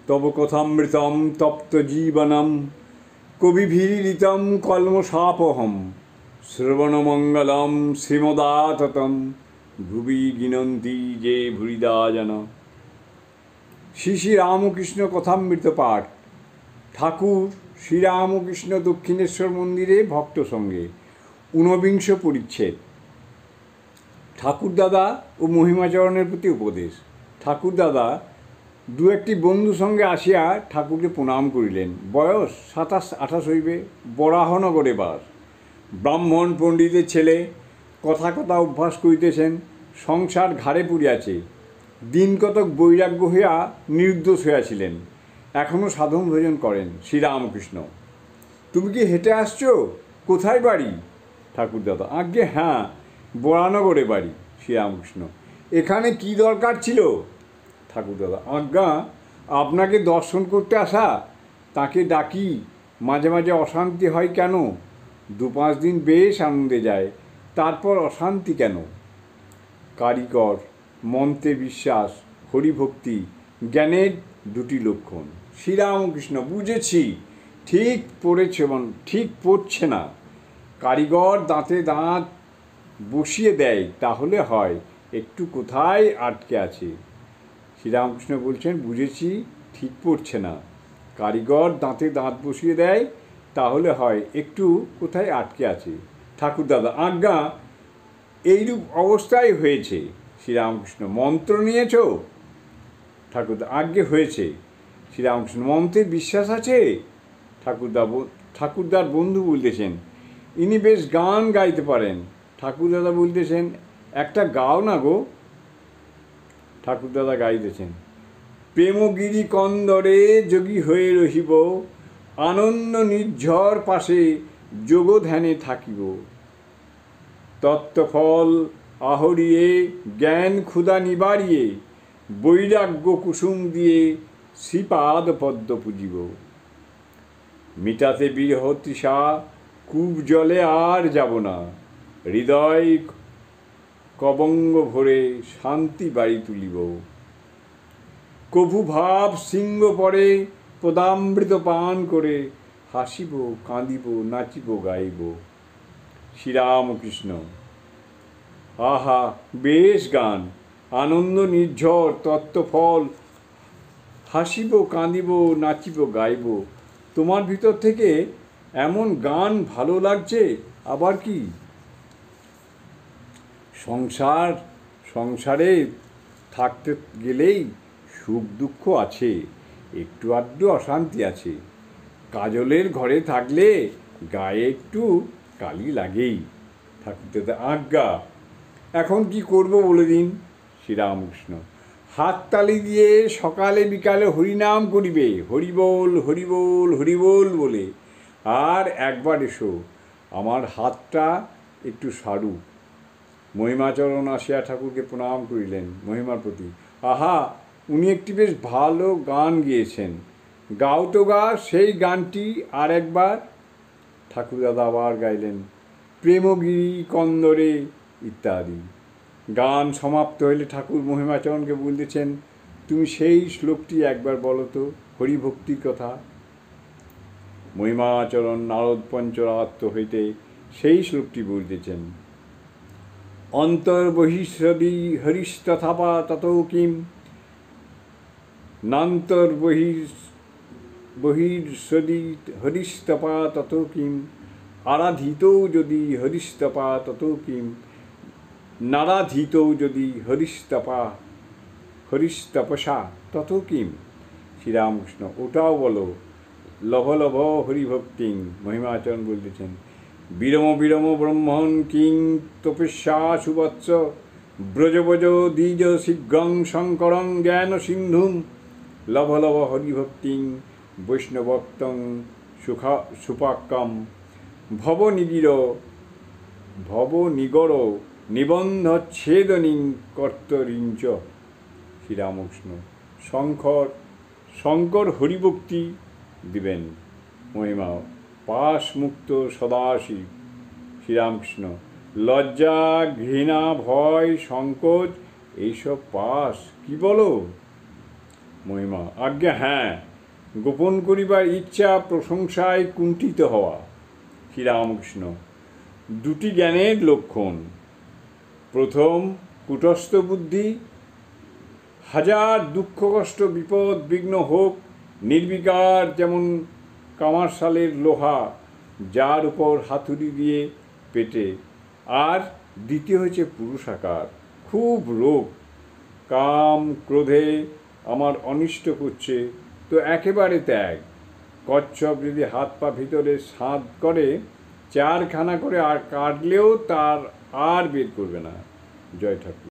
তব কথামৃতম তপ্ত জীবনম কবিভিরিতম কলমশাপহম শ্রবণমঙ্গলম শ্রীমদাততম ভুবি গিনন্তি যে ভুরিদা জন। শ্রী শ্রী রামকৃষ্ণ কথামৃত পাঠ। ঠাকুর শ্রীরামকৃষ্ণ দক্ষিণেশ্বর মন্দিরে ভক্ত সঙ্গে ঊনবিংশ পরিচ্ছেদ। ঠাকুরদাদা ও মহিমাচরণের প্রতি উপদেশ। ঠাকুরদাদা দু একটি বন্ধু সঙ্গে আসিয়া ঠাকুরকে প্রণাম করিলেন। বয়স 27-28 হইবে। বরাহনগরে বাস। ব্রাহ্মণ পণ্ডিতের ছেলে, কথা কথা অভ্যাস করিতেছেন। সংসার ঘাড়ে পড়িয়াছে। দিন কতক বৈরাগ্য হইয়া নির্দোষ হইয়াছিলেন। এখনও সাধন ভোজন করেন। শ্রীরামকৃষ্ণ: তুমি কি হেঁটে আসছো? কোথায় বাড়ি? ঠাকুরদাদা: আজ্ঞে হ্যাঁ, বরানগরে বাড়ি। শ্রীরামকৃষ্ণ: এখানে কি দরকার ছিল? ঠাকুরদাদা: আজ্ঞা, আপনাকে দর্শন করতে আসা। তাকে ডাকি, মাঝে মাঝে অশান্তি হয় কেন? 2-5 দিন বেশ আনন্দে যায়, তারপর অশান্তি কেন? কারিকর, মন্ত্রে বিশ্বাস, হরিভক্তি জ্ঞানের 2টি লক্ষণ। শ্রীরামকৃষ্ণ: বুঝেছি, ঠিক পড়ছে না। কারিগর দাঁতে দাঁত বসিয়ে দেয়, তাহলে হয়। একটু কোথায় আটকে আছে? শ্রীরামকৃষ্ণ বলছেন, বুঝেছি, ঠিক পড়ছে না। কারিগর দাঁতে দাঁত বসিয়ে দেয়, তাহলে হয়। একটু কোথায় আটকে আছে? ঠাকুরদাদা: আজ্ঞা, এইরূপ অবস্থায় হয়েছে। শ্রীরামকৃষ্ণ: মন্ত্র নিয়েছ? ঠাকুরদা: আজ্ঞে হয়েছে। শ্রীরামকৃষ্ণ: মন্ত্রে বিশ্বাস আছে? ঠাকুরদার বন্ধু বলতেছেন, ইনি বেশ গান গাইতে পারেন। ঠাকুরদাদা বলতেছেন, একটা গাও না গো। ঠাকুরদাদা গাইতেছেন, প্রেমগিরি কন্দরে যোগী হয়ে রহিব, আনন্দ নির্ঝর পাশে যোগ ধ্যানে থাকিব, তত্ত্বফল আহরিয়ে জ্ঞান ক্ষুধা নিবারিয়ে, বৈরাগ্য কুসুম দিয়ে শ্রীপাদ পদ্ম পুজিব, মিটাতে বিরহ তৃষা, কূপ জলে আর যাব না, হৃদয় কবঙ্গ ভরে শান্তি বাড়ি তুলিব, কভু ভাব সিংহ পরে পদামৃত পান করে, হাসিব কাঁদিব নাচিব গাইব। শ্রীরামকৃষ্ণ: আহা, বেশ গান। আনন্দ নির্ঝর, তত্ত্বফল, হাসিব কাঁদিব নাচিব গাইব। তোমার ভিতর থেকে এমন গান ভালো লাগছে আবার কি? সংসারে থাকতে গেলেই সুখ দুঃখ আছে, একটু আধটু অশান্তি আছে। কাজলের ঘরে থাকলে গায়ে একটু কালি লাগেই। ঠাকুরদাদা: আজ্ঞা, এখন কি করব বলে দিন। শ্রীরামকৃষ্ণ: হাততালি দিয়ে সকালে বিকালে হরিনাম করিবে, হরিবোল হরিবোল হরিবোল বলে। আর একবার এসো, আমার হাতটা একটু সারু। মহিমাচরণ আসিয়া ঠাকুরকে প্রণাম করিলেন। মহিমার প্রতি: আহা, উনি একটি বেশ ভালো গান গিয়েছেন। গাও তো গা সেই গানটি আর একবার। ঠাকুরদাদা আবার গাইলেন, প্রেমগিরি কন্দরে ইত্যাদি। গান সমাপ্ত হইলে ঠাকুর মহিমাচরণকে বলতেছেন, তুমি সেই শ্লোকটি একবার বলো তো, হরিভক্তির কথা। মহিমাচরণ নারদ পঞ্চরাত্র হইতে সেই শ্লোকটি বলতেছেন, অন্তর্বহিঃসদি হরিস্তথাপা ততো কিম, নান্তর্বহিঃসদি হরিস্তপা ততো কিম, আরাধিতৌ যদি হরিস্তপা ততো কিম, নারাধিতৌ যদি হরিস্তপসা ততো কিম। শ্রীরামকৃষ্ণ: ওটাও বলো, লভ লভ হরিভক্তিং। মহিমাচরণ বলতেছেন, বিরম বিরম ব্রহ্মণ কিং তপস্যা সুবৎস, ব্রজ ব্রজ দ্বিজ শীঘ্রং শঙ্করং জ্ঞান সিন্ধুম, লভ লভ হরিভক্তিং বৈষ্ণবক্তং সুপাক্কম, ভবনিগর নিবন্ধ ছেদনিং কর্তরিঞ্চ। শ্রীরামকৃষ্ণ: শঙ্কর হরিভক্তি দিবেন। মহিমা: পাশ মুক্ত সদাশিব। শ্রীরামকৃষ্ণ: লজ্জা ঘৃণা ভয় সংকোচ এইসব পাশ কি বলো? মহিমা, আজ্ঞা হ্যাঁ, গোপন করিবার ইচ্ছা প্রশংসায় কুণ্ঠিত হওয়া। শ্রীরামকৃষ্ণ, দুটি জ্ঞানের লক্ষণ। প্রথম, কূটস্থ বুদ্ধি। হাজার দুঃখ কষ্ট বিপদ বিঘ্ন হোক, নির্বিকার যেমন কামারশালের লোহা, যার উপর হাতুড়ি দিয়ে পেটে। আর দ্বিতীয় হচ্ছে পুরুষাকার, খুব রোগ, কাম ক্রোধে আমার অনিষ্ট করছে, তো একেবারে ত্যাগ। কচ্ছপ যদি হাত পা ভিতরে সাঁত করে, চারখানা করে আর কাটলেও তার আর বের করবে না। জয় ঠাকুর।